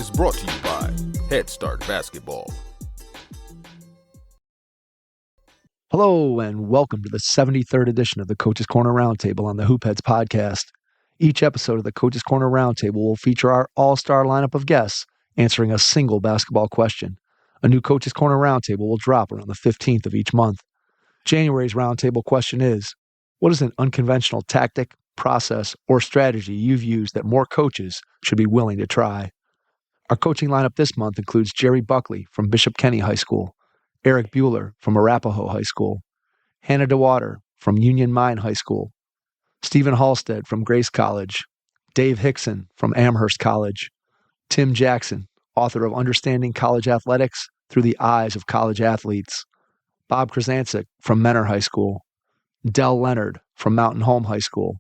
is brought to you by Head Start Basketball. Hello, and welcome to the 73rd edition of the Coach's Corner Roundtable on the Hoopheads podcast. Each episode of the Coach's Corner Roundtable will feature our all-star lineup of guests answering a single basketball question. A new Coach's Corner Roundtable will drop around the 15th of each month. January's Roundtable question is, what is an unconventional tactic, process, or strategy you've used that more coaches should be willing to try? Our coaching lineup this month includes Jerry Buckley from Bishop Kenny High School, Erik Buehler from Arapahoe High School, Hannah Dewater from Union Mine High School, Stephen Halstead from Grace College, Dave Hixon from Amherst College, Tim Jackson, author of Understanding College Athletics Through the Eyes of College Athletes, Bob Krizancic from Menor High School, Del Leonard from Mountain Home High School,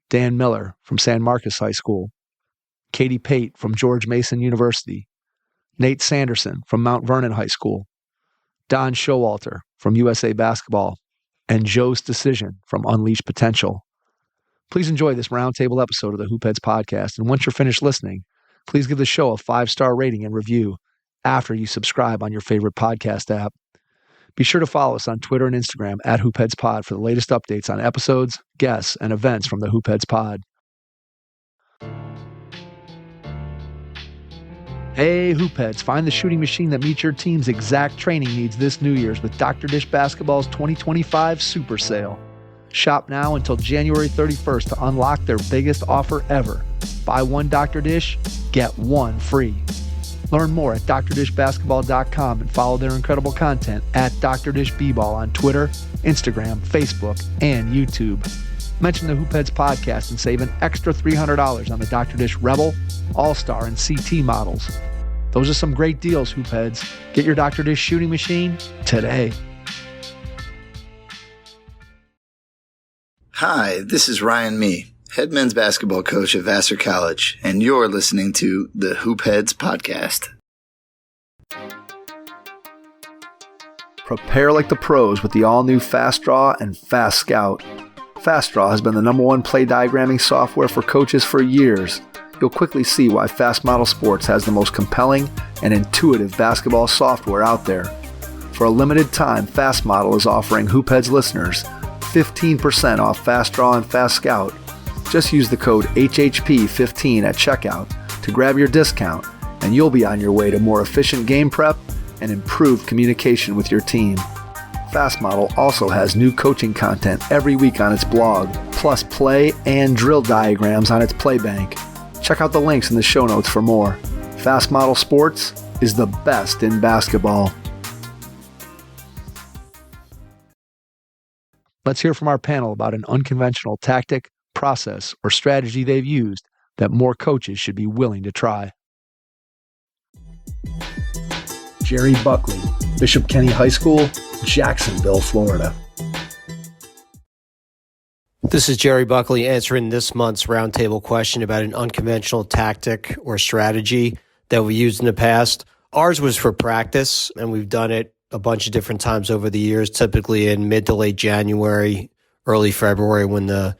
Dan Miller from San Marcos High School, Katie Pate from George Mason University, Nate Sanderson from Mount Vernon High School, Don Showalter from USA Basketball, and Joe's Decision from Unleash Potential. Please enjoy this roundtable episode of the Hoopheads podcast, and once you're finished listening, please give the show a 5-star rating and review after you subscribe on your favorite podcast app. Be sure to follow us on Twitter and Instagram at HoopheadsPod for the latest updates on episodes, guests, and events from the Hoopheads Pod. Hey, Hoopheads, find the shooting machine that meets your team's exact training needs this New Year's with Dr. Dish Basketball's 2025 Super Sale. Shop now until January 31st to unlock their biggest offer ever. Buy one Dr. Dish, get one free. Learn more at drdishbasketball.com and follow their incredible content at Dr. Dish B-Ball on Twitter, Instagram, Facebook, and YouTube. Mention the Hoopheads podcast and save an extra $300 on the Dr. Dish Rebel, All-Star, and CT models. Those are some great deals, Hoopheads. Get your Dr. Dish shooting machine today. Hi, this is Ryan Mee, head men's basketball coach at Vassar College, and you're listening to the Hoopheads podcast. Prepare like the pros with the all-new Fast Draw and Fast Scout. Fast Draw has been the #1 play diagramming software for coaches for years. You'll quickly see why Fast Model Sports has the most compelling and intuitive basketball software out there. For a limited time, Fast Model is offering Hoopheads listeners 15% off Fast Draw and Fast Scout. Just use the code HHP15 at checkout to grab your discount, and you'll be on your way to more efficient game prep and improved communication with your team. Fast Model also has new coaching content every week on its blog, plus play and drill diagrams on its Playbank. Check out the links in the show notes for more. Fast Model Sports is the best in basketball. Let's hear from our panel about an unconventional tactic, process, or strategy they've used that more coaches should be willing to try. Jerry Buckley, Bishop Kenny High School, Jacksonville, Florida. This is Jerry Buckley answering this month's roundtable question about an unconventional tactic or strategy that we used in the past. Ours was for practice, and we've done it a bunch of different times over the years, typically in mid to late January, early February when the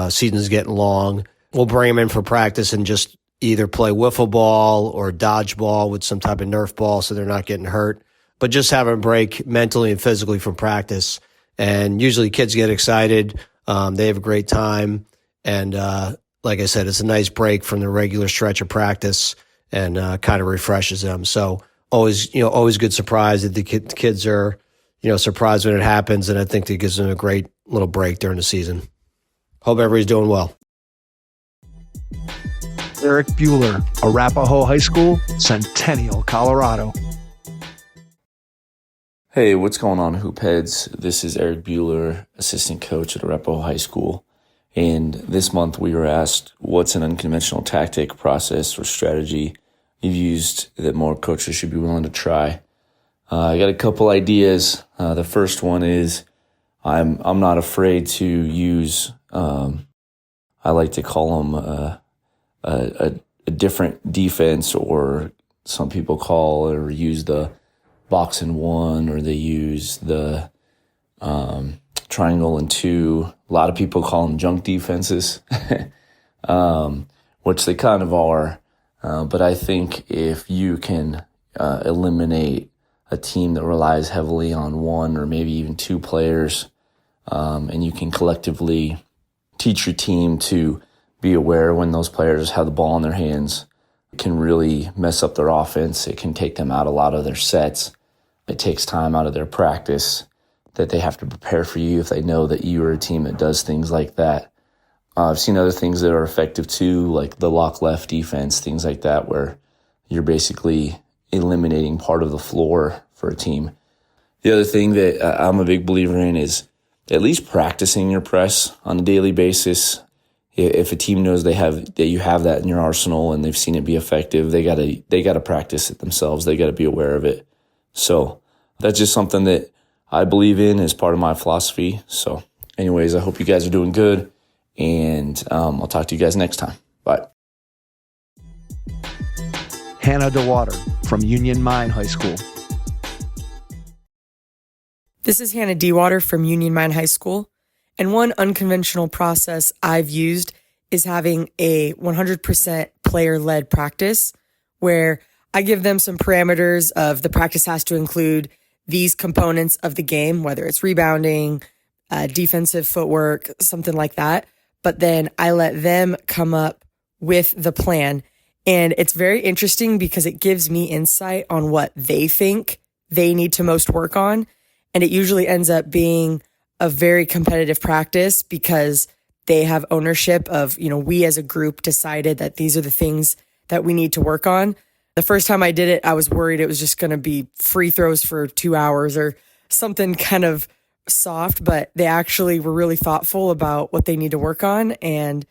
season's getting long. We'll bring them in for practice and just either play wiffle ball or dodgeball with some type of Nerf ball so they're not getting hurt, but just have a break mentally and physically from practice. And usually kids get excited. They have a great time. And like I said, it's a nice break from the regular stretch of practice and kind of refreshes them. So always good surprise that the kids are, surprised when it happens. And I think it gives them a great little break during the season. Hope everybody's doing well. Erik Buehler, Arapahoe High School, Centennial, Colorado. Hey, what's going on, Hoopheads? This is Erik Buehler, assistant coach at Arapahoe High School. And this month we were asked, what's an unconventional tactic, process, or strategy you've used that more coaches should be willing to try? I got a couple ideas. The first one is I'm not afraid to use, I like to call them a different defense, or some people call or use the box and one, or they use the triangle and two. A lot of people call them junk defenses, which they kind of are. But I think if you can eliminate a team that relies heavily on one or maybe even two players, and you can collectively teach your team to be aware when those players have the ball in their hands, it can really mess up their offense. It can take them out a lot of their sets. It takes time out of their practice that they have to prepare for you if they know that you are a team that does things like that. I've seen other things that are effective too, like the lock left defense, things like that, where you're basically eliminating part of the floor for a team. The other thing that I'm a big believer in is at least practicing your press on a daily basis. If a team knows that you have that in your arsenal and they've seen it be effective, they gotta practice it themselves. They gotta be aware of it. So that's just something that I believe in as part of my philosophy. So anyways, I hope you guys are doing good, and I'll talk to you guys next time. Bye. Hannah Dewater from Union Mine High School. This is Hannah Dewater from Union Mine High School, and one unconventional process I've used is having a 100% player-led practice where I give them some parameters of the practice has to include these components of the game, whether it's rebounding, defensive footwork, something like that. But then I let them come up with the plan. And it's very interesting because it gives me insight on what they think they need to most work on. And it usually ends up being a very competitive practice because they have ownership of, we as a group decided that these are the things that we need to work on. The first time I did it, I was worried it was just going to be free throws for 2 hours or something kind of soft, but they actually were really thoughtful about what they need to work on and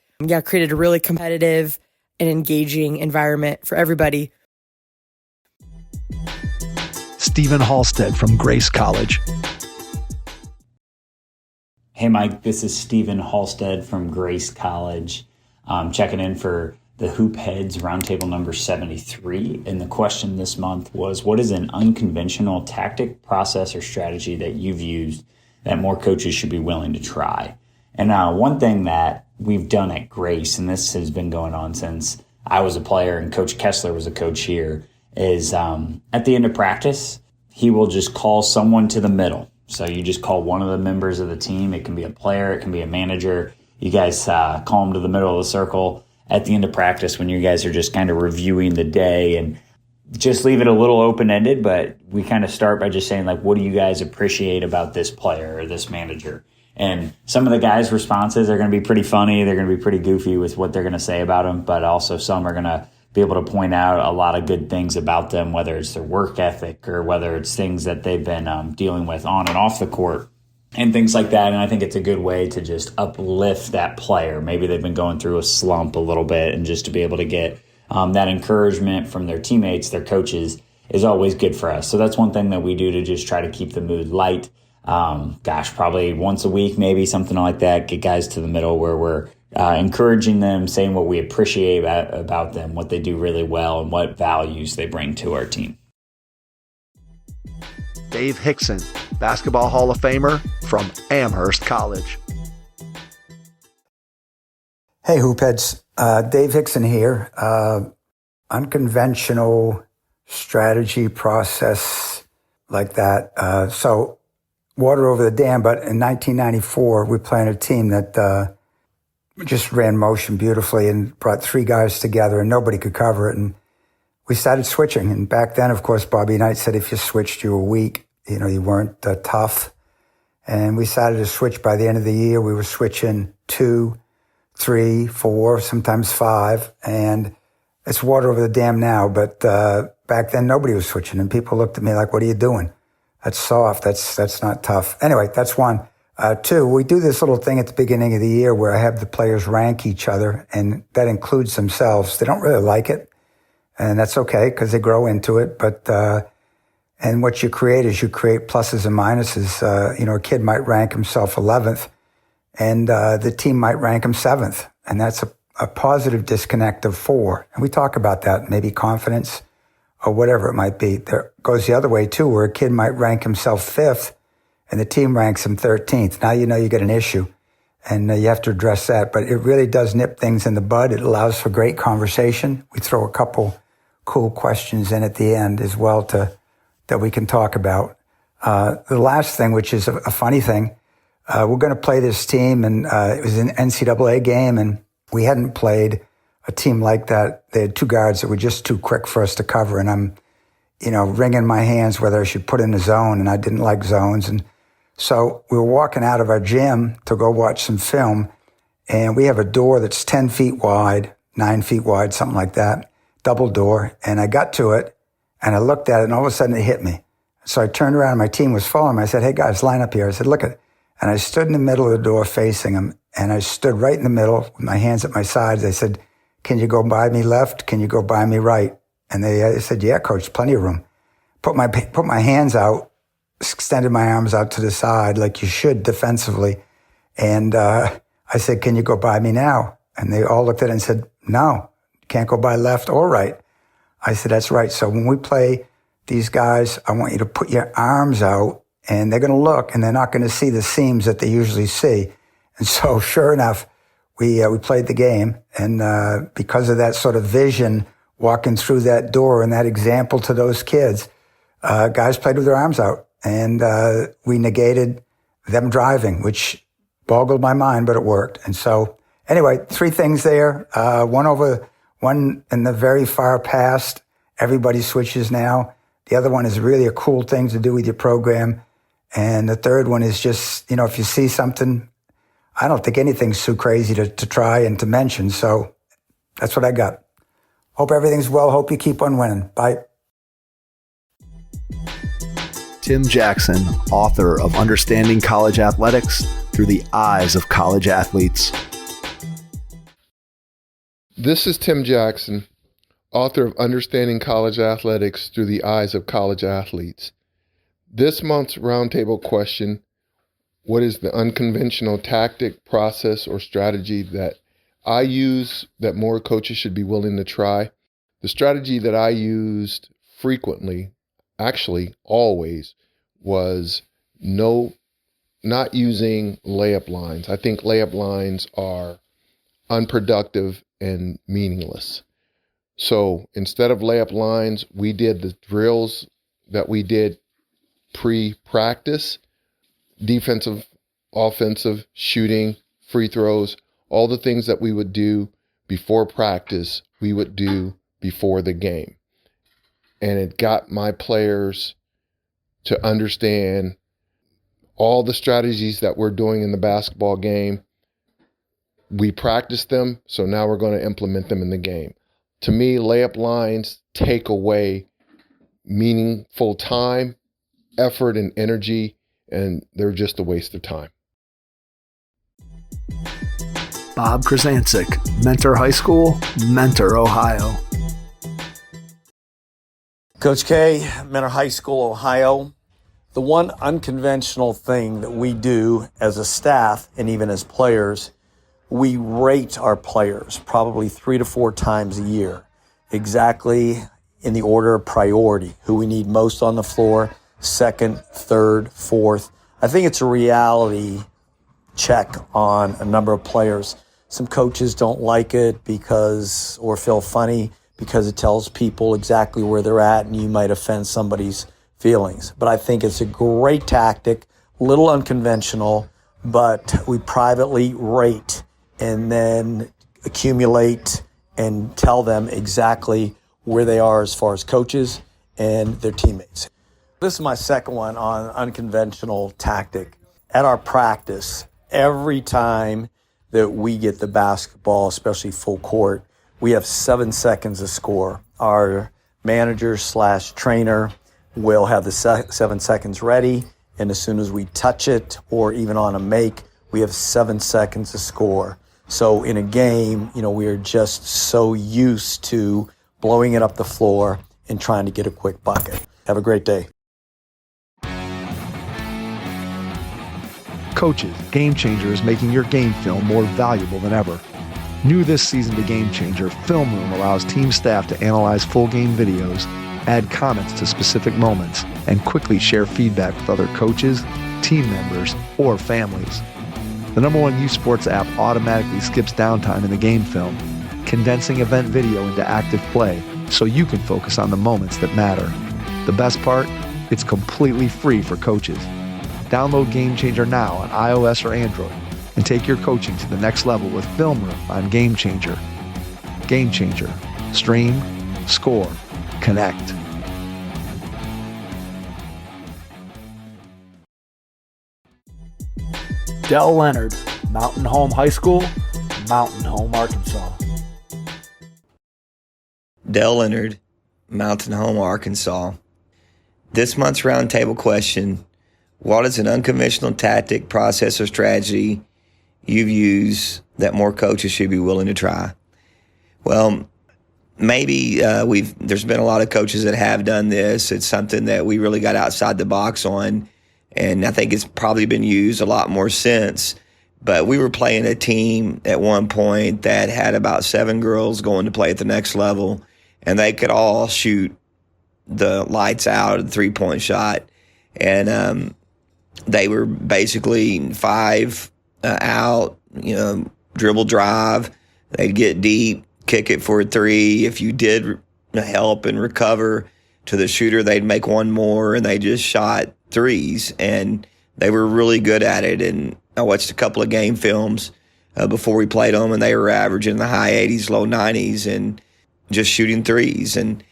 created a really competitive and engaging environment for everybody. Stephen Halstead from Grace College. Hey, Mike, this is Stephen Halstead from Grace College. Checking in for the Hoop Heads Roundtable number 73. And the question this month was, what is an unconventional tactic, process, or strategy that you've used that more coaches should be willing to try? And one thing that we've done at Grace, and this has been going on since I was a player and Coach Kessler was a coach here, is at the end of practice, he will just call someone to the middle. So you just call one of the members of the team. It can be a player. It can be a manager. You guys call them to the middle of the circle at the end of practice when you guys are just kind of reviewing the day, and just leave it a little open-ended. But we kind of start by just saying, what do you guys appreciate about this player or this manager? And some of the guys' responses are going to be pretty funny. They're going to be pretty goofy with what they're going to say about them. But also some are going to be able to point out a lot of good things about them, whether it's their work ethic or whether it's things that they've been dealing with on and off the court and things like that. And I think it's a good way to just uplift that player. Maybe they've been going through a slump a little bit, and just to be able to get that encouragement from their teammates, their coaches, is always good for us. So that's one thing that we do to just try to keep the mood light. Probably once a week, maybe something like that. Get guys to the middle where we're encouraging them, saying what we appreciate about them, what they do really well, and what values they bring to our team. Dave Hixon, Basketball Hall of Famer from Amherst College. Hey, Hoopheads. Dave Hixon here. Unconventional strategy process like that. So water over the dam, but in 1994, we played a team that just ran motion beautifully and brought three guys together, and nobody could cover it. And we started switching. And back then, of course, Bobby Knight said if you switched, you were weak. You weren't tough. And we started to switch. By the end of the year, we were switching 2, 3, 4, sometimes 5. And it's water over the dam now. But back then, nobody was switching. And people looked at me like, what are you doing? That's soft. That's not tough. Anyway, that's one. 2, we do this little thing at the beginning of the year where I have the players rank each other, and that includes themselves. They don't really like it, and that's okay because they grow into it. But and what you create is you create pluses and minuses. A kid might rank himself 11th, and the team might rank him 7th, and that's a positive disconnect of 4. And we talk about that, maybe confidence or whatever it might be. There goes the other way too, where a kid might rank himself 5th, and the team ranks him 13th. Now you know you get an issue. And you have to address that. But it really does nip things in the bud. It allows for great conversation. We throw a couple cool questions in at the end as well that we can talk about. The last thing, which is a funny thing, we're going to play this team, and it was an NCAA game, and we hadn't played a team like that. They had two guards that were just too quick for us to cover, and I'm, wringing my hands whether I should put in a zone, and I didn't like zones. And so we were walking out of our gym to go watch some film, and we have a door that's 10 feet wide, 9 feet wide, something like that, double door. And I got to it, and I looked at it, and all of a sudden it hit me. So I turned around, and my team was following me. I said, "Hey, guys, line up here." I said, "Look at it." And I stood in the middle of the door facing them, and I stood right in the middle with my hands at my sides. I said, "Can you go by me left? Can you go by me right?" And they said, "Yeah, coach, plenty of room." Put my hands out, extended my arms out to the side like you should defensively. And I said, "Can you go by me now?" And they all looked at it and said, "No, can't go by left or right." I said, "That's right. So when we play these guys, I want you to put your arms out, and they're going to look, and they're not going to see the seams that they usually see." And so sure enough, we played the game. And because of that sort of vision, walking through that door and that example to those kids, guys played with their arms out. And we negated them driving, which boggled my mind, but it worked. And so anyway, three things there. One in the very far past, everybody switches now. The other one is really a cool thing to do with your program. And the third one is just, if you see something, I don't think anything's too crazy to try and to mention. So that's what I got. Hope everything's well. Hope you keep on winning. Bye. Tim Jackson, author of Understanding College Athletics Through the Eyes of College Athletes. This is Tim Jackson, author of Understanding College Athletics Through the Eyes of College Athletes. This month's roundtable question: what is the unconventional tactic, process, or strategy that I use that more coaches should be willing to try? The strategy that I used frequently, actually always, was not using layup lines. I think layup lines are unproductive and meaningless. So instead of layup lines, we did the drills that we did pre-practice: defensive, offensive, shooting, free throws, all the things that we would do before practice, we would do before the game. And it got my players to understand all the strategies that we're doing in the basketball game. We practiced them, so now we're going to implement them in the game. To me, layup lines take away meaningful time, effort, and energy, and they're just a waste of time. Bob Krizancic, Mentor High School, Mentor Ohio. Coach K, Mentor High School, Ohio. The one unconventional thing that we do as a staff and even as players, we rate our players probably 3 to 4 times a year, exactly in the order of priority, who we need most on the floor, second, third, fourth. I think it's a reality check on a number of players. Some coaches don't like it or feel funny because it tells people exactly where they're at, and you might offend somebody's feelings. But I think it's a great tactic, a little unconventional, but we privately rate and then accumulate and tell them exactly where they are as far as coaches and their teammates. This is my second one on unconventional tactic. At our practice, every time that we get the basketball, especially full court, we have 7 seconds to score. Our manager/trainer will have the 7 seconds ready, and as soon as we touch it or even on a make, we have 7 seconds to score. So in a game, we are just so used to blowing it up the floor and trying to get a quick bucket. Have a great day. Coaches, Game Changer is making your game film more valuable than ever. New this season to Game Changer, Film Room allows team staff to analyze full game videos, add comments to specific moments, and quickly share feedback with other coaches, team members, or families. The #1 youth sports app automatically skips downtime in the game film, condensing event video into active play so you can focus on the moments that matter. The best part? It's completely free for coaches. Download Game Changer now on iOS or Android and take your coaching to the next level with Film Room on Game Changer. Game Changer. Stream, score, connect. Del Leonard, Mountain Home High School, Mountain Home, Arkansas. Del Leonard, Mountain Home, Arkansas. This month's roundtable question: what is an unconventional tactic, process, or strategy you've used that more coaches should be willing to try? Well, maybe there's been a lot of coaches that have done this. It's something that we really got outside the box on, and I think it's probably been used a lot more since. But we were playing a team at one point that had about 7 girls going to play at the next level, and they could all shoot the lights out of the three-point shot. And they were basically 5 out, dribble drive. They'd get deep, kick it for a 3. If you did help and recover to the shooter, they'd make one more, and they just shot threes. And they were really good at it. And I watched a couple of game films before we played them, and they were averaging the high 80s, low 90s, and just shooting threes. And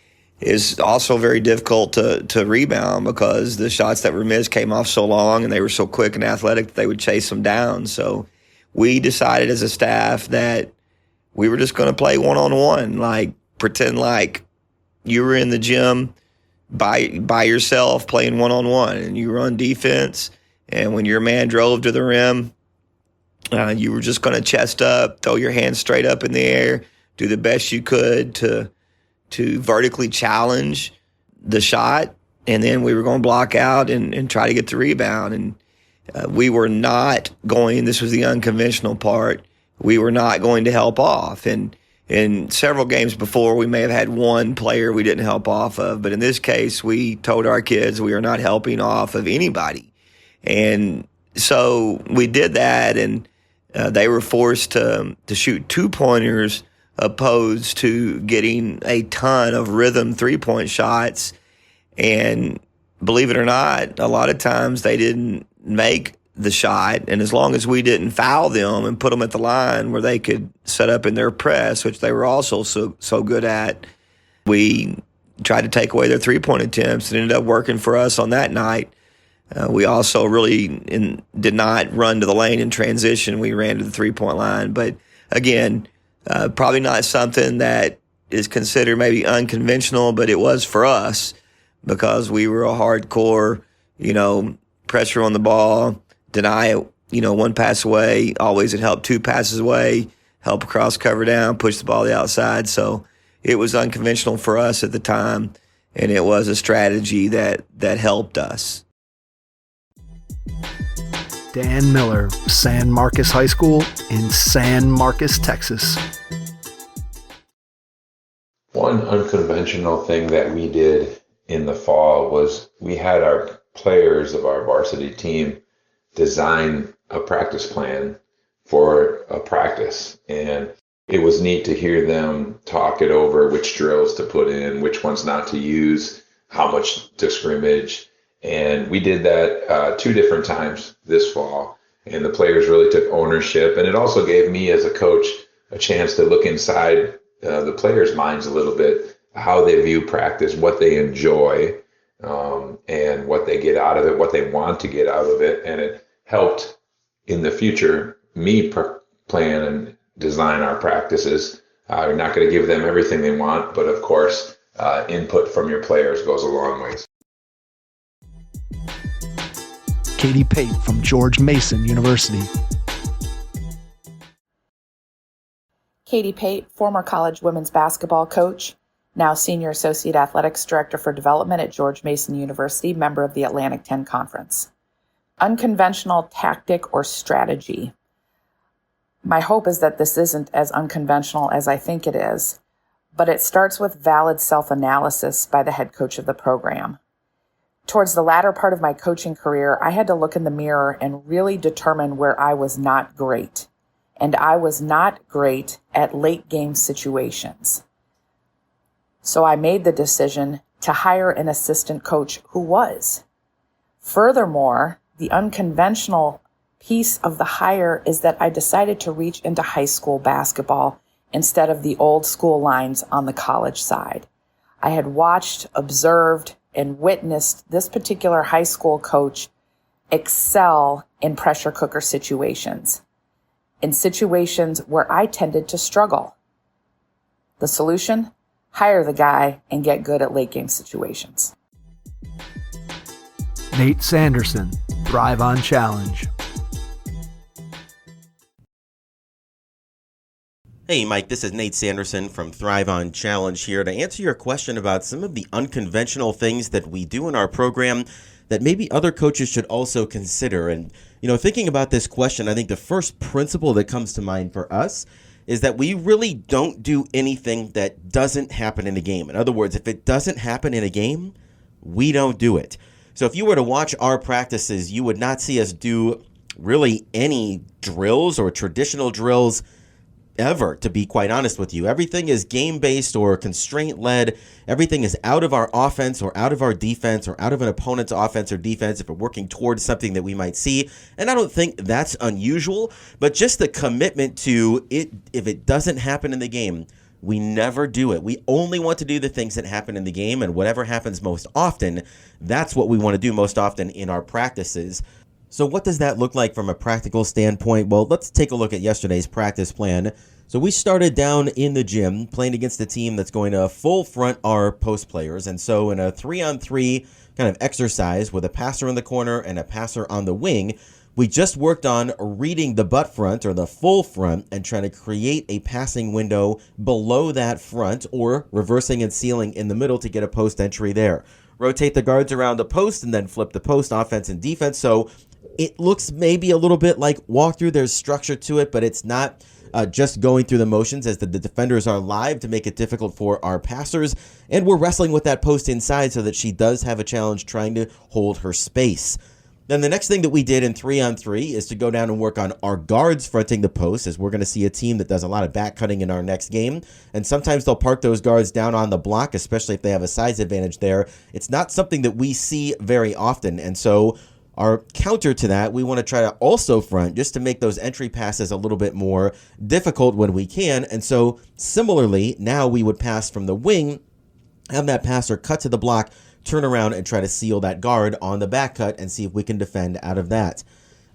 it's also very difficult to rebound because the shots that were missed came off so long, and they were so quick and athletic that they would chase them down. So we decided as a staff that we were just going to play one-on-one, like pretend like you were in the gym by yourself playing one-on-one, and you were on defense. And when your man drove to the rim, you were just going to chest up, throw your hands straight up in the air, do the best you could to vertically challenge the shot. And then we were going to block out and try to get the rebound. And we were not going, this was the unconventional part, we were not going to help off. And in several games before, we may have had one player we didn't help off of. But in this case, we told our kids we are not helping off of anybody. And so we did that, and they were forced to shoot 2-pointers opposed to getting a ton of rhythm 3-point shots. And believe it or not, a lot of times they didn't make the shot. And as long as we didn't foul them and put them at the line where they could set up in their press, which they were also so good at, we tried to take away their 3-point attempts. It ended up working for us on that night. We also really did not run to the lane in transition. We ran to the 3-point line. But again, probably not something that is considered maybe unconventional, but it was for us because we were a hardcore, pressure on the ball, deny it, one pass away, always it helped 2 passes away, help across, cover down, push the ball to the outside. So it was unconventional for us at the time, and it was a strategy that helped us. Dan Miller, San Marcos High School in San Marcos, Texas. One unconventional thing that we did in the fall was we had our players of our varsity team design a practice plan for a practice. And it was neat to hear them talk it over, which drills to put in, which ones not to use, how much to scrimmage. And we did that 2 different times this fall. And the players really took ownership. And it also gave me as a coach a chance to look inside the players' minds a little bit, how they view practice, what they enjoy, and what they get out of it, what they want to get out of it. And it helped in the future me plan and design our practices. You're not going to give them everything they want, but of course, input from your players goes a long ways. Katie Pate from George Mason University. Katie Pate, former college women's basketball coach, now Senior Associate Athletics Director for Development at George Mason University, member of the Atlantic 10 Conference. Unconventional tactic or strategy. My hope is that this isn't as unconventional as I think it is, but it starts with valid self-analysis by the head coach of the program. Towards the latter part of my coaching career, I had to look in the mirror and really determine where I was not great. And I was not great at late game situations. So I made the decision to hire an assistant coach who was. Furthermore, the unconventional piece of the hire is that I decided to reach into high school basketball instead of the old school lines on the college side. I had watched, observed, and witnessed this particular high school coach excel in pressure cooker situations, in situations where I tended to struggle. The solution? Hire the guy and get good at late game situations. Nate Sanderson, Thrive on Challenge. Hey Mike, this is Nate Sanderson from Thrive on Challenge here to answer your question about some of the unconventional things that we do in our program that maybe other coaches should also consider. And, thinking about this question, I think the first principle that comes to mind for us is that we really don't do anything that doesn't happen in a game. In other words, if it doesn't happen in a game, we don't do it. So if you were to watch our practices, you would not see us do really any drills or traditional drills ever, to be quite honest with you. Everything is game-based or constraint-led. Everything is out of our offense or out of our defense or out of an opponent's offense or defense if we're working towards something that we might see. And I don't think that's unusual, but just the commitment to it, if it doesn't happen in the game, we never do it. We only want to do the things that happen in the game, and whatever happens most often, that's what we want to do most often in our practices. So what does that look like from a practical standpoint? Well, let's take a look at yesterday's practice plan. So we started down in the gym playing against a team that's going to full front our post players. And so in a 3-on-3 kind of exercise with a passer in the corner and a passer on the wing, we just worked on reading the butt front or the full front and trying to create a passing window below that front or reversing and sealing in the middle to get a post entry there. Rotate the guards around the post and then flip the post, offense and defense. So it looks maybe a little bit like walkthrough. There's structure to it, but it's not just going through the motions as the defenders are live to make it difficult for our passers. And we're wrestling with that post inside so that she does have a challenge trying to hold her space. Then the next thing that we did in 3-on-3 is to go down and work on our guards fronting the post, as we're going to see a team that does a lot of back cutting in our next game. And sometimes they'll park those guards down on the block, especially if they have a size advantage there. It's not something that we see very often. And so our counter to that, we want to try to also front just to make those entry passes a little bit more difficult when we can. And so similarly, now we would pass from the wing, have that passer cut to the block, turn around and try to seal that guard on the back cut and see if we can defend out of that.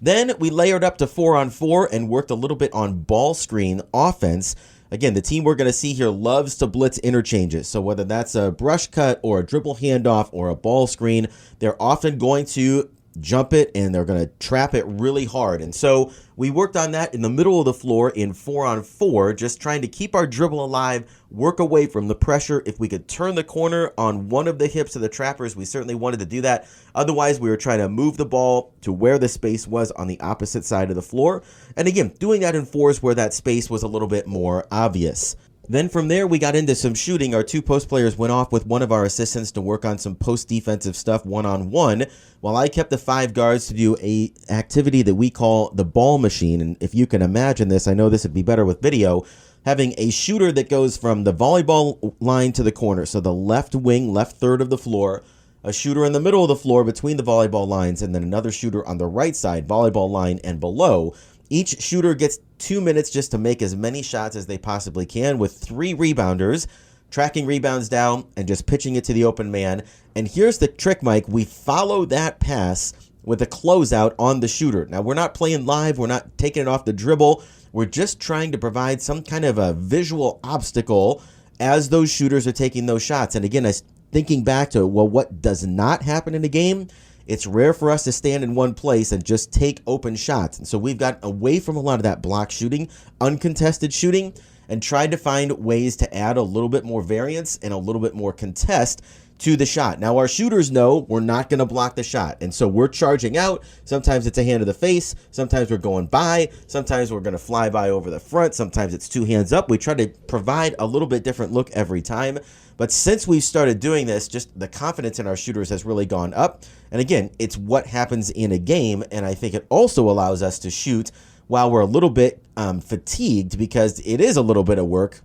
Then we layered up to 4-on-4 and worked a little bit on ball screen offense. Again, the team we're going to see here loves to blitz interchanges. So whether that's a brush cut or a dribble handoff or a ball screen, they're often going to jump it and they're going to trap it really hard. And so we worked on that in the middle of the floor in 4-on-4, just trying to keep our dribble alive, work away from the pressure. If we could turn the corner on one of the hips of the trappers, we certainly wanted to do that. Otherwise, we were trying to move the ball to where the space was on the opposite side of the floor. And again, doing that in fours where that space was a little bit more obvious. Then from there, we got into some shooting. Our two post players went off with one of our assistants to work on some post defensive stuff one-on-one, while I kept the 5 guards to do a activity that we call the ball machine. And if you can imagine this, I know this would be better with video, having a shooter that goes from the volleyball line to the corner, so the left wing, left third of the floor, a shooter in the middle of the floor between the volleyball lines, and then another shooter on the right side, volleyball line and below. Each shooter gets 2 minutes just to make as many shots as they possibly can with 3 rebounders, tracking rebounds down and just pitching it to the open man. And here's the trick, Mike. We follow that pass with a closeout on the shooter. Now, we're not playing live. We're not taking it off the dribble. We're just trying to provide some kind of a visual obstacle as those shooters are taking those shots. And again, thinking back to, well, what does not happen in a game? It's rare for us to stand in one place and just take open shots. And so we've got away from a lot of that block shooting, uncontested shooting, and tried to find ways to add a little bit more variance and a little bit more contest to the shot. Now, our shooters know we're not going to block the shot. And so we're charging out. Sometimes it's a hand to the face. Sometimes we're going by. Sometimes we're going to fly by over the front. Sometimes it's 2 hands up. We try to provide a little bit different look every time. But since we've started doing this, just the confidence in our shooters has really gone up. And again, it's what happens in a game. And I think it also allows us to shoot while we're a little bit fatigued, because it is a little bit of work,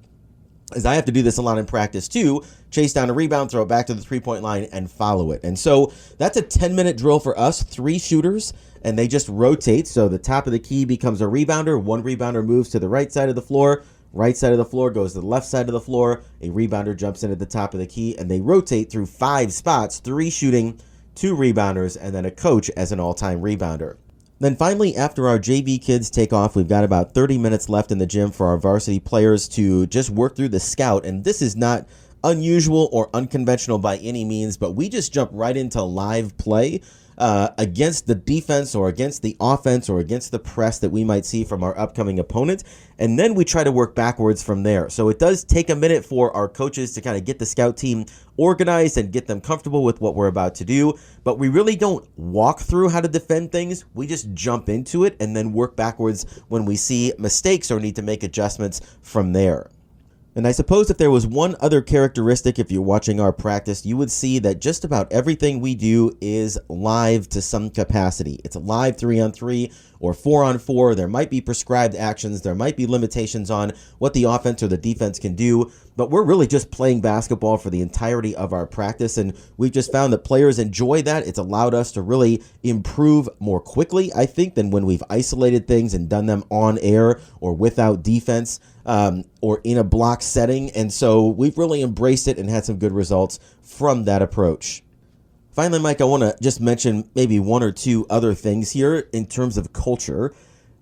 as I have to do this a lot in practice too, chase down a rebound, throw it back to the three-point line, and follow it. And so that's a 10-minute drill for us, 3 shooters, and they just rotate. So the top of the key becomes a rebounder. One rebounder moves to the right side of the floor. Right side of the floor goes to the left side of the floor. A rebounder jumps in at the top of the key, and they rotate through 5 spots, 3 shooting, 2 rebounders, and then a coach as an all-time rebounder. Then finally, after our JV kids take off, we've got about 30 minutes left in the gym for our varsity players to just work through the scout. And this is not unusual or unconventional by any means, but we just jump right into live play against the defense or against the offense or against the press that we might see from our upcoming opponent. And then we try to work backwards from there. So it does take a minute for our coaches to kind of get the scout team organized and get them comfortable with what we're about to do. But we really don't walk through how to defend things. We just jump into it and then work backwards when we see mistakes or need to make adjustments from there. And I suppose if there was one other characteristic, if you're watching our practice, you would see that just about everything we do is live to some capacity. It's a live 3-on-3 or 4-on-4. There might be prescribed actions. There might be limitations on what the offense or the defense can do. But we're really just playing basketball for the entirety of our practice. And we've just found that players enjoy that. It's allowed us to really improve more quickly, I think, than when we've isolated things and done them on air or without defense. Or in a block setting. And so we've really embraced it and had some good results from that approach. Finally, Mike, I want to just mention maybe 1 or 2 other things here in terms of culture.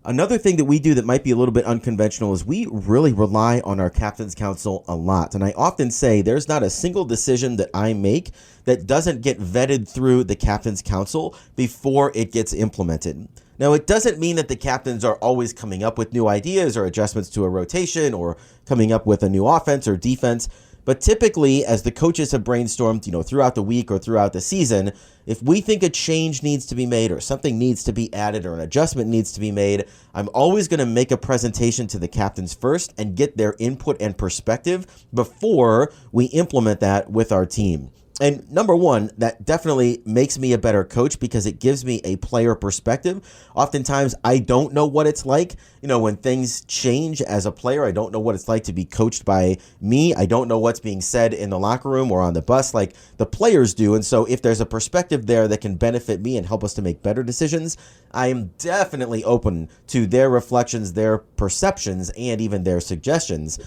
Another thing that we do that might be a little bit unconventional is we really rely on our captain's council a lot. And I often say there's not a single decision that I make that doesn't get vetted through the captain's council before it gets implemented. Now, it doesn't mean that the captains are always coming up with new ideas or adjustments to a rotation or coming up with a new offense or defense. But typically, as the coaches have brainstormed, throughout the week or throughout the season, if we think a change needs to be made or something needs to be added or an adjustment needs to be made, I'm always going to make a presentation to the captains first and get their input and perspective before we implement that with our team. And number one, that definitely makes me a better coach because it gives me a player perspective. Oftentimes, I don't know what it's like, when things change as a player. I don't know what it's like to be coached by me. I don't know what's being said in the locker room or on the bus like the players do. And so if there's a perspective there that can benefit me and help us to make better decisions, I am definitely open to their reflections, their perceptions, and even their suggestions.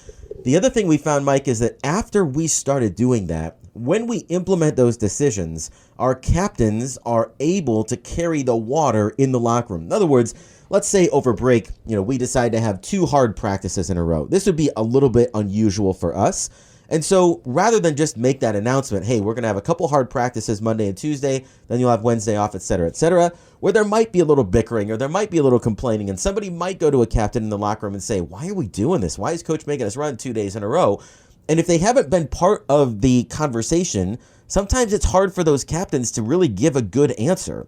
The other thing we found, Mike, is that after we started doing that, when we implement those decisions, our captains are able to carry the water in the locker room. In other words, let's say over break, we decide to have 2 hard practices in a row. This would be a little bit unusual for us. And so rather than just make that announcement, hey, we're going to have a couple hard practices Monday and Tuesday, then you'll have Wednesday off, et cetera, where there might be a little bickering or there might be a little complaining and somebody might go to a captain in the locker room and say, why are we doing this? Why is coach making us run 2 days in a row? And if they haven't been part of the conversation, sometimes it's hard for those captains to really give a good answer.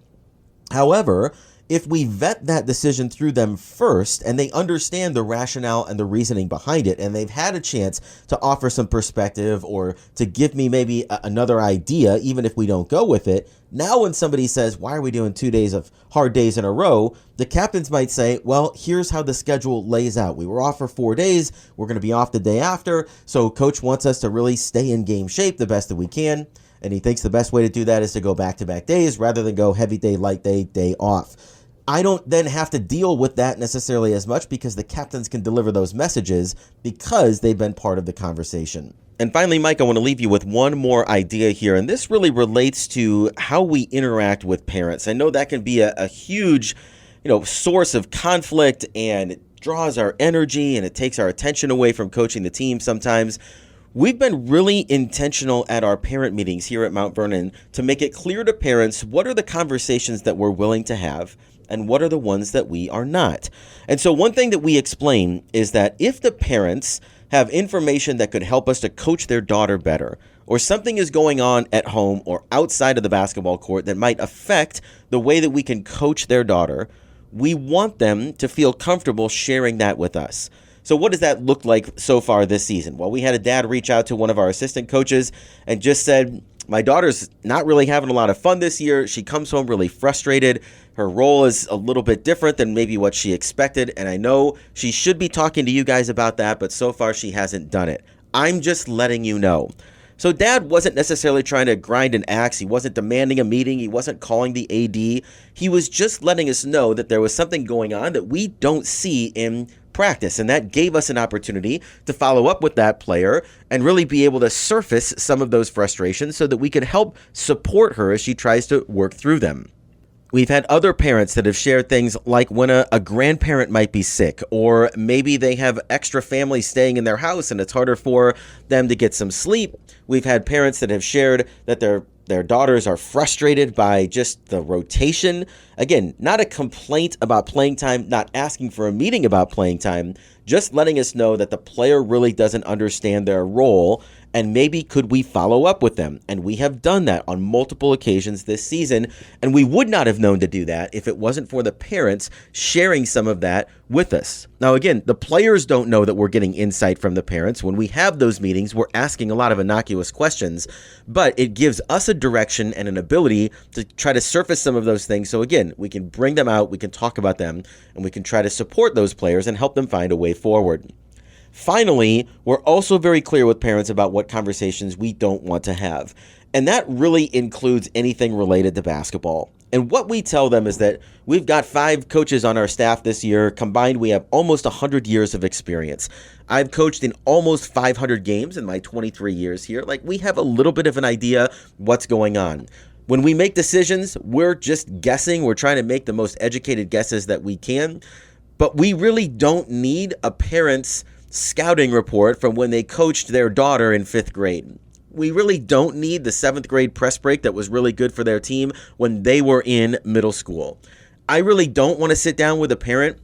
However, if we vet that decision through them first and they understand the rationale and the reasoning behind it, and they've had a chance to offer some perspective or to give me maybe another idea, even if we don't go with it, now when somebody says, why are we doing 2 days of hard days in a row? The captains might say, well, here's how the schedule lays out. We were off for 4 days. We're going to be off the day after. So coach wants us to really stay in game shape the best that we can. And he thinks the best way to do that is to go back-to-back days rather than go heavy day, light day, day off. I don't then have to deal with that necessarily as much because the captains can deliver those messages because they've been part of the conversation. And finally, Mike, I want to leave you with one more idea here, and this really relates to how we interact with parents. I know that can be a huge, source of conflict, and it draws our energy and it takes our attention away from coaching the team sometimes. We've been really intentional at our parent meetings here at Mount Vernon to make it clear to parents what are the conversations that we're willing to have and what are the ones that we are not. And so one thing that we explain is that if the parents have information that could help us to coach their daughter better, or something is going on at home or outside of the basketball court that might affect the way that we can coach their daughter, we want them to feel comfortable sharing that with us. So what does that look like so far this season? Well, we had a dad reach out to one of our assistant coaches and just said, my daughter's not really having a lot of fun this year. She comes home really frustrated. Her role is a little bit different than maybe what she expected. And I know she should be talking to you guys about that, but so far she hasn't done it. I'm just letting you know. So dad wasn't necessarily trying to grind an axe. He wasn't demanding a meeting. He wasn't calling the AD. He was just letting us know that there was something going on that we don't see in practice. And that gave us an opportunity to follow up with that player and really be able to surface some of those frustrations so that we could help support her as she tries to work through them. We've had other parents that have shared things like when a grandparent might be sick, or maybe they have extra family staying in their house and it's harder for them to get some sleep. We've had parents that have shared that their daughters are frustrated by just the rotation. Again, not a complaint about playing time, not asking for a meeting about playing time, just letting us know that the player really doesn't understand their role, and maybe could we follow up with them? And we have done that on multiple occasions this season, and we would not have known to do that if it wasn't for the parents sharing some of that with us. Now, again, the players don't know that we're getting insight from the parents. When we have those meetings, we're asking a lot of innocuous questions, but it gives us a direction and an ability to try to surface some of those things. So again, we can bring them out, we can talk about them, and we can try to support those players and help them find a way forward. Finally, we're also very clear with parents about what conversations we don't want to have. And that really includes anything related to basketball. And what we tell them is that we've got 5 coaches on our staff this year. Combined, we have almost 100 years of experience. I've coached in almost 500 games in my 23 years here. Like, we have a little bit of an idea what's going on. When we make decisions, we're just guessing. We're trying to make the most educated guesses that we can. But we really don't need a parent's scouting report from when they coached their daughter in 5th grade. We really don't need the 7th grade press break that was really good for their team when they were in middle school. I really don't want to sit down with a parent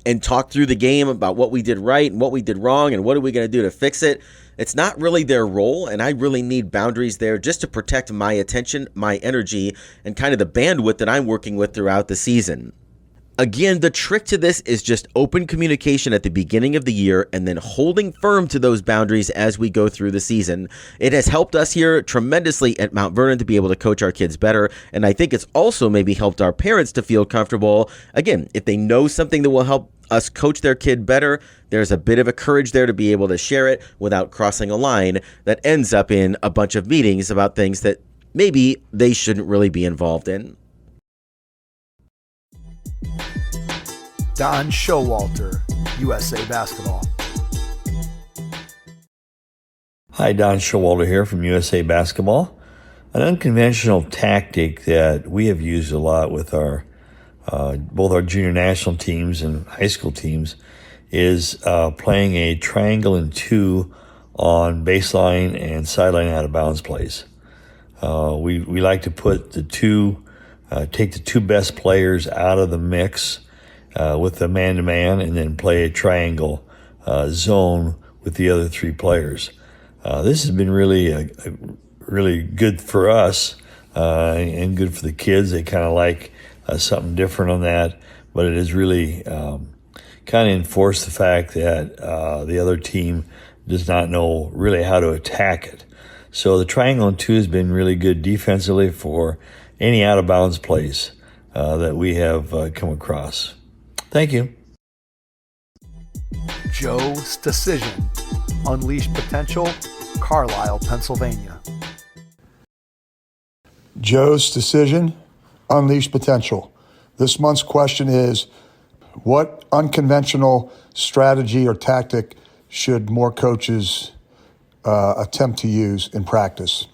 and talk through the game about what we did right and what we did wrong and what are we going to do to fix it. It's not really their role, and I really need boundaries there just to protect my attention, my energy, and kind of the bandwidth that I'm working with throughout the season. Again, the trick to this is just open communication at the beginning of the year and then holding firm to those boundaries as we go through the season. It has helped us here tremendously at Mount Vernon to be able to coach our kids better, and I think it's also maybe helped our parents to feel comfortable. Again, if they know something that will help us coach their kid better, there's a bit of a courage there to be able to share it without crossing a line that ends up in a bunch of meetings about things that maybe they shouldn't really be involved in. Don Showalter, USA Basketball. Hi, Don Showalter here from USA Basketball. An unconventional tactic that we have used a lot with our both our junior national teams and high school teams is playing a triangle and 2 on baseline and sideline out of bounds plays. We like to put take the 2 best players out of the mix with the man-to-man, and then play a triangle zone with the other 3 players. This has been really really good for us and good for the kids. They kind of like something different on that, but it has really kind of enforced the fact that the other team does not know really how to attack it. So the triangle and 2 has been really good defensively for any out-of-bounds plays that we have come across. Thank you. Joe's Decision, Unleash Potential, Carlisle, Pennsylvania. Joe's Decision, Unleash Potential. This month's question is, what unconventional strategy or tactic should more coaches attempt to use in practice?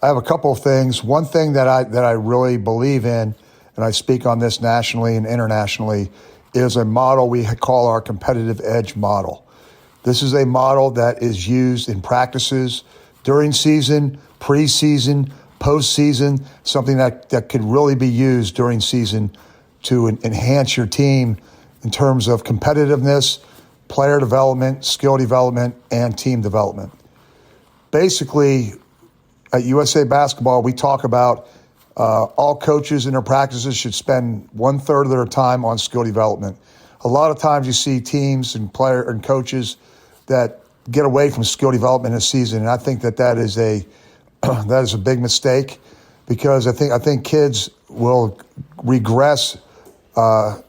I have a couple of things. One thing that I really believe in, and I speak on this nationally and internationally, is a model we call our competitive edge model. This is a model that is used in practices during season, preseason, postseason, something that could really be used during season to enhance your team in terms of competitiveness, player development, skill development, and team development. Basically, at USA Basketball, we talk about all coaches in their practices should spend 1/3 of their time on skill development. a lot of times you see teams and player and coaches that get away from skill development in a season, and I think that is a big mistake, because I think kids will regress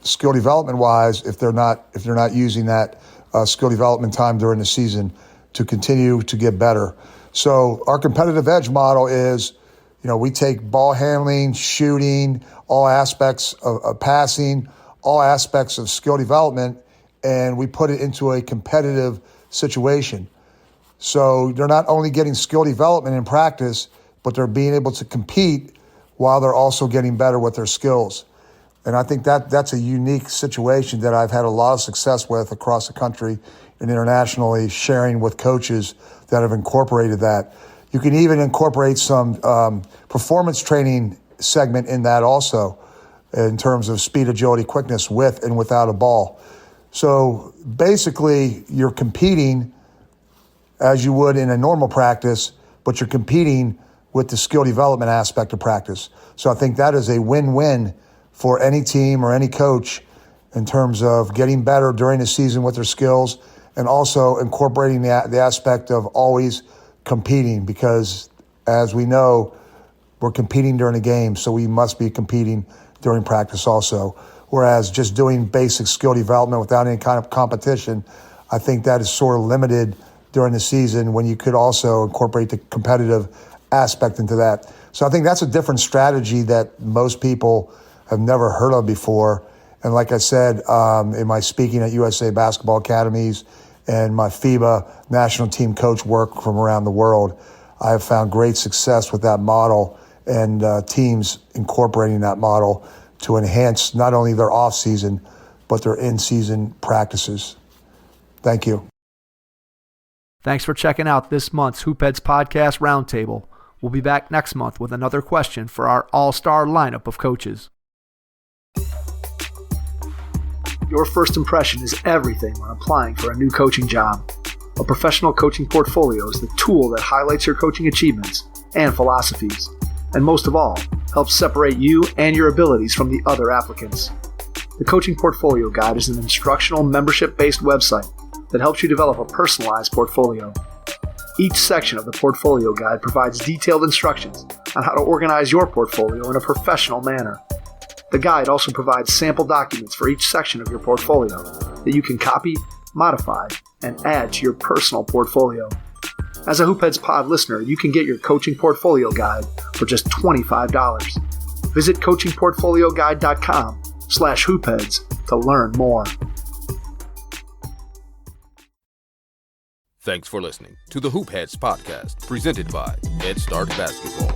skill development wise if they're not using that skill development time during the season to continue to get better. So our competitive edge model is, we take ball handling, shooting, all aspects of passing, all aspects of skill development, and we put it into a competitive situation. So they're not only getting skill development in practice, but they're being able to compete while they're also getting better with their skills. And I think that's a unique situation that I've had a lot of success with across the country and internationally, sharing with coaches that have incorporated that. You can even incorporate some performance training segment in that also, in terms of speed, agility, quickness, with and without a ball. So basically, you're competing as you would in a normal practice, but you're competing with the skill development aspect of practice. So I think that is a win-win for any team or any coach in terms of getting better during the season with their skills, and also incorporating the aspect of always competing, because as we know, we're competing during the game, so we must be competing during practice also. Whereas just doing basic skill development without any kind of competition, I think that is sort of limited during the season, when you could also incorporate the competitive aspect into that. So I think that's a different strategy that most people have never heard of before. And like I said, in my speaking at USA Basketball Academies and my FIBA national team coach work from around the world, I have found great success with that model, and teams incorporating that model to enhance not only their off-season, but their in-season practices. Thank you. Thanks for checking out this month's Hoopheads Podcast Roundtable. We'll be back next month with another question for our all-star lineup of coaches. Your first impression is everything when applying for a new coaching job. A professional coaching portfolio is the tool that highlights your coaching achievements and philosophies, and most of all, helps separate you and your abilities from the other applicants. The Coaching Portfolio Guide is an instructional, membership-based website that helps you develop a personalized portfolio. Each section of the Portfolio Guide provides detailed instructions on how to organize your portfolio in a professional manner. The guide also provides sample documents for each section of your portfolio that you can copy, modify, and add to your personal portfolio. As a Hoopheads Pod listener, you can get your Coaching Portfolio Guide for just $25. Visit coachingportfolioguide.com/hoopheads to learn more. Thanks for listening to the Hoopheads Podcast, presented by Head Start Basketball.